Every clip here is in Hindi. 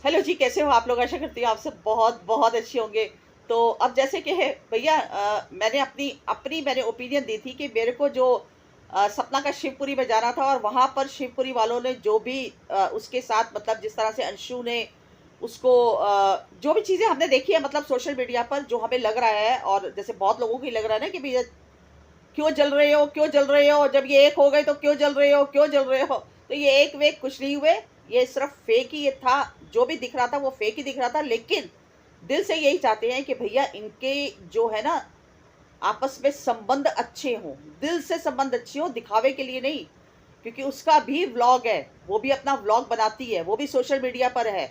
हेलो जी, कैसे हो आप लोग? आशा करती हूँ आप सब बहुत बहुत अच्छे होंगे। तो अब जैसे कि है भैया, मैंने अपनी अपनी मैंने ओपिनियन दी थी कि मेरे को जो सपना का शिवपुरी में जाना था, और वहाँ पर शिवपुरी वालों ने जो भी उसके साथ मतलब जिस तरह से अंशु ने उसको जो भी चीज़ें हमने देखी है मतलब सोशल मीडिया पर जो हमें लग रहा है, और जैसे बहुत लोगों को ही लग रहा है ना कि भैया क्यों जल रहे हो, क्यों जल रहे हो, जब ये एक हो गए तो क्यों जल रहे हो, क्यों जल रहे हो? तो ये एक वेक कुछ नहीं हुए, ये सिर्फ फेक ही ये था। जो भी दिख रहा था वो फेक ही दिख रहा था, लेकिन दिल से यही चाहते हैं कि भैया इनके जो है ना आपस में संबंध अच्छे हों, दिल से संबंध अच्छे हों, दिखावे के लिए नहीं। क्योंकि उसका भी व्लॉग है, वो भी अपना व्लॉग बनाती है, वो भी सोशल मीडिया पर है।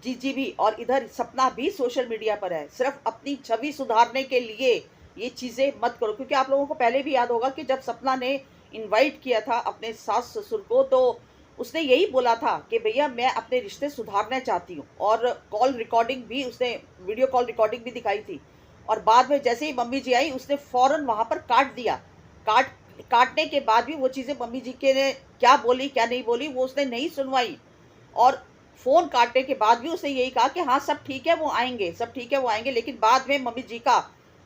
जी भी, और इधर सपना भी सोशल मीडिया पर है। सिर्फ अपनी छवि सुधारने के लिए ये चीज़ें मत करो, क्योंकि आप लोगों को पहले भी याद होगा कि जब सपना ने इनवाइट किया था अपने सास ससुर को, तो उसने यही बोला था कि भैया मैं अपने रिश्ते सुधारना चाहती हूँ, और कॉल रिकॉर्डिंग भी उसने, वीडियो कॉल रिकॉर्डिंग भी दिखाई थी। और बाद में जैसे ही मम्मी जी आई उसने फौरन वहां पर काट दिया। काट काटने के बाद भी वो चीज़ें मम्मी जी के ने क्या बोली क्या नहीं बोली वो उसने नहीं सुनवाई। और फ़ोन काटने के बाद भी उसने यही कहा कि हाँ सब ठीक है वो आएंगे, सब ठीक है वो आएंगे। लेकिन बाद में मम्मी जी का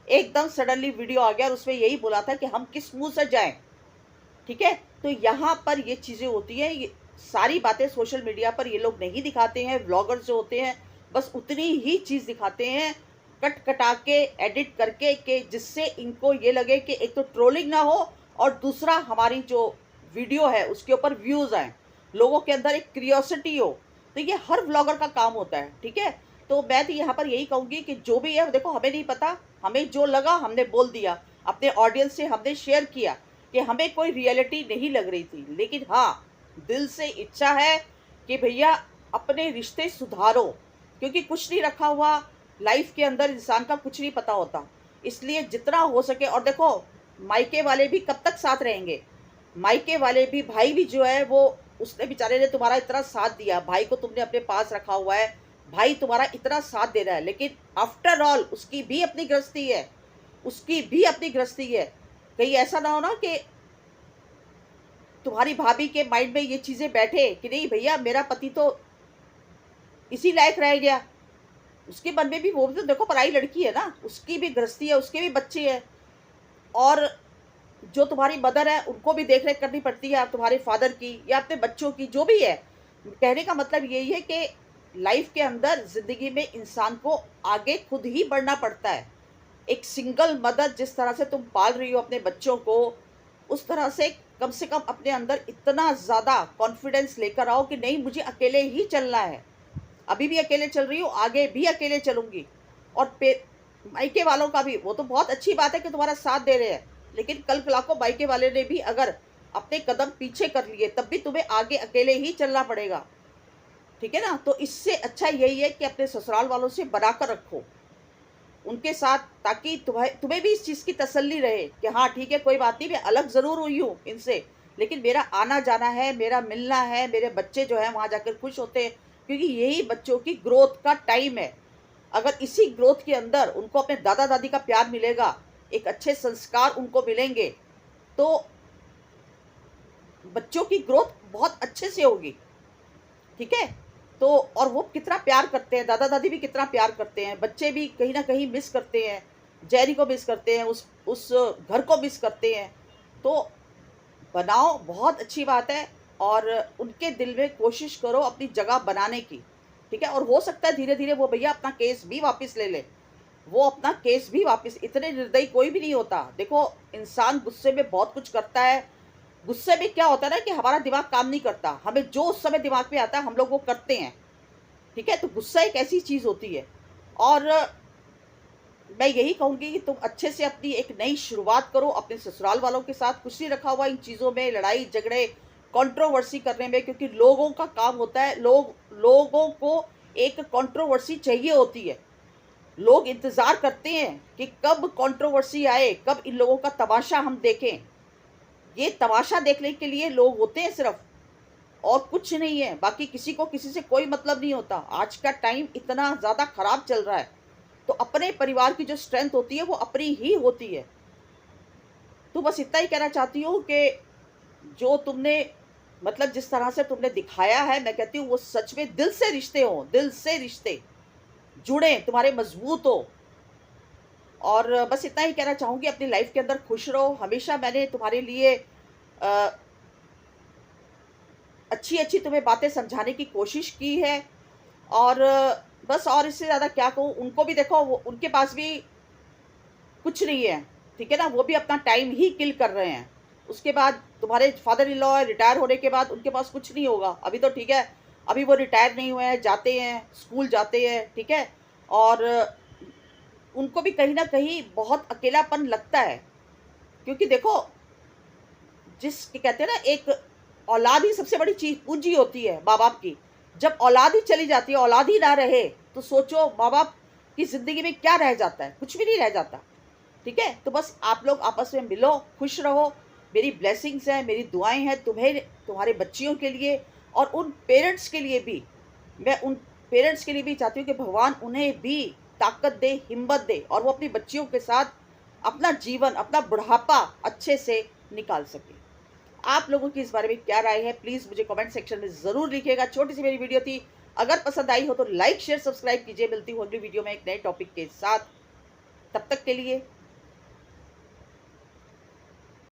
एकदम सडनली वीडियो आ गया और उसमें यही बोला था कि हम किस मुंह से जाएं। ठीक है, तो यहाँ पर ये चीज़ें होती हैं, ये सारी बातें सोशल मीडिया पर ये लोग नहीं दिखाते हैं। व्लॉगर जो होते हैं बस उतनी ही चीज़ दिखाते हैं, कट कटा के एडिट करके, कि जिससे इनको ये लगे कि एक तो ट्रोलिंग ना हो, और दूसरा हमारी जो वीडियो है उसके ऊपर व्यूज़ आए, लोगों के अंदर एक क्रियोसिटी हो। तो ये हर व्लॉगर का काम होता है। ठीक है, तो मैं तो यहाँ पर यही कहूँगी कि जो भी है देखो, हमें नहीं पता, हमें जो लगा हमने बोल दिया, अपने ऑडियंस से हमने शेयर किया कि हमें कोई रियलिटी नहीं लग रही थी। लेकिन हाँ, दिल से इच्छा है कि भैया अपने रिश्ते सुधारो, क्योंकि कुछ नहीं रखा हुआ लाइफ के अंदर, इंसान का कुछ नहीं पता होता। इसलिए जितना हो सके, और देखो मायके वाले भी कब तक साथ रहेंगे? मायके वाले भी, भाई भी जो है वो, उसने बेचारे ने तुम्हारा इतना साथ दिया, भाई को तुमने अपने पास रखा हुआ है, भाई तुम्हारा इतना साथ दे रहा है, लेकिन आफ्टर ऑल उसकी भी अपनी गृहस्थी है, उसकी भी अपनी गृहस्थी है। कहीं ऐसा ना हो ना कि तुम्हारी भाभी के माइंड में ये चीजें बैठे कि नहीं भैया मेरा पति तो इसी लायक रह गया। उसके मन में भी, वो भी तो देखो पराई लड़की है ना, उसकी भी गृहस्थी है, उसके भी बच्चे हैं, और जो तुम्हारी मदर है उनको भी देख रेख करनी पड़ती है, तुम्हारे फादर की या अपने बच्चों की, जो भी है। कहने का मतलब यही है कि लाइफ के अंदर जिंदगी में इंसान को आगे खुद ही बढ़ना पड़ता है। एक सिंगल मदर जिस तरह से तुम पाल रही हो अपने बच्चों को, उस तरह से कम अपने अंदर इतना ज़्यादा कॉन्फिडेंस लेकर आओ कि नहीं मुझे अकेले ही चलना है। अभी भी अकेले चल रही हूँ, आगे भी अकेले चलूंगी। और मायके वालों का भी, वो तो बहुत अच्छी बात है कि तुम्हारा साथ दे रहे हैं, लेकिन कल कला को मायके वाले ने भी अगर अपने कदम पीछे कर लिए तब भी तुम्हें आगे अकेले ही चलना पड़ेगा। ठीक है ना? तो इससे अच्छा यही है कि अपने ससुराल वालों से बनाकर रखो उनके साथ, ताकि तुम्हें भी इस चीज़ की तसल्ली रहे कि हाँ ठीक है, कोई बात नहीं, मैं अलग ज़रूर हुई हूँ इनसे, लेकिन मेरा आना जाना है, मेरा मिलना है, मेरे बच्चे जो हैं वहाँ जाकर खुश होते हैं, क्योंकि यही बच्चों की ग्रोथ का टाइम है। अगर इसी ग्रोथ के अंदर उनको अपने दादा दादी का प्यार मिलेगा, एक अच्छे संस्कार उनको मिलेंगे, तो बच्चों की ग्रोथ बहुत अच्छे से होगी। ठीक है, तो और वो कितना प्यार करते हैं, दादा दादी भी कितना प्यार करते हैं, बच्चे भी कहीं ना कहीं मिस करते हैं, जैरी को मिस करते हैं, उस घर को मिस करते हैं। तो बनाओ, बहुत अच्छी बात है, और उनके दिल में कोशिश करो अपनी जगह बनाने की। ठीक है, और हो सकता है धीरे धीरे वो भैया अपना केस भी वापस ले ले, वो अपना केस भी वापस, इतने निर्दयी कोई भी नहीं होता। देखो, इंसान गुस्से में बहुत कुछ करता है। गुस्से में क्या होता है ना कि हमारा दिमाग काम नहीं करता, हमें जो उस समय दिमाग में आता है हम लोग वो करते हैं। ठीक है, तो गुस्सा एक ऐसी चीज होती है। और मैं यही कहूंगी कि तुम अच्छे से अपनी एक नई शुरुआत करो अपने ससुराल वालों के साथ। कुछ नहीं रखा हुआ इन चीज़ों में, लड़ाई झगड़े कंट्रोवर्सी करने में, क्योंकि लोगों का काम होता है, लोगों को एक कंट्रोवर्सी चाहिए होती है। लोग इंतजार करते हैं कि कब कंट्रोवर्सी आए, कब इन लोगों का तमाशा हम देखें। ये तमाशा देखने के लिए लोग होते हैं सिर्फ, और कुछ नहीं है। बाकी किसी को किसी से कोई मतलब नहीं होता। आज का टाइम इतना ज़्यादा खराब चल रहा है, तो अपने परिवार की जो स्ट्रेंथ होती है वो अपनी ही होती है। तो बस इतना ही कहना चाहती हूँ कि जो तुमने मतलब जिस तरह से तुमने दिखाया है, मैं कहती हूँ वो सच में दिल से रिश्ते हों, दिल से रिश्ते जुड़ें, तुम्हारे मजबूत हो। और बस इतना ही कहना चाहूँगी, अपनी लाइफ के अंदर खुश रहो। हमेशा मैंने तुम्हारे लिए अ, अच्छी-अच्छी तुम्हें बातें समझाने की कोशिश की है। और बस और इससे ज़्यादा क्या कहूँ, उनको भी देखो, वो उनके पास भी कुछ नहीं है, ठीक है ना? वो भी अपना टाइम ही किल कर रहे हैं। उसके बाद तुम्हारे फादर इन लॉ रिटायर होने के बाद उनके पास कुछ नहीं होगा। अभी तो ठीक है, अभी वो रिटायर नहीं हुए हैं, जाते हैं, स्कूल जाते हैं, ठीक है? और उनको भी कहीं न कहीं बहुत अकेलापन लगता है, क्योंकि देखो, जिस क्या कहते हैं ना, एक औलाद ही सबसे बड़ी चीज़ पूँजी होती है माँ-बाप की। जब औलाद ही चली जाती है, औलाद ही ना रहे, तो सोचो माँ-बाप की ज़िंदगी में क्या रह जाता है? कुछ भी नहीं रह जाता। ठीक है? तो बस आप लोग आपस में मिलो, खुश रहो। मेरी ब्लेसिंग्स हैं, मेरी दुआएँ हैं तुम्हें, तुम्हारे बच्चियों के लिए, और उन पेरेंट्स के लिए भी। मैं उन पेरेंट्स के लिए भी चाहती हूँ कि भगवान उन्हें भी ताकत दे, हिम्मत दे, और वो अपनी बच्चियों के साथ अपना जीवन, अपना बुढ़ापा अच्छे से निकाल सकें। आप लोगों की इस बारे में क्या राय है? प्लीज़ मुझे कमेंट सेक्शन में ज़रूर लिखिएगा। छोटी-सी मेरी वीडियो थी, अगर पसंद आई हो तो लाइक, शेयर, सब्सक्राइब कीजिए। मिलती हूँ अगली वीडियो में एक नए टॉपिक के साथ। तब तक के लिए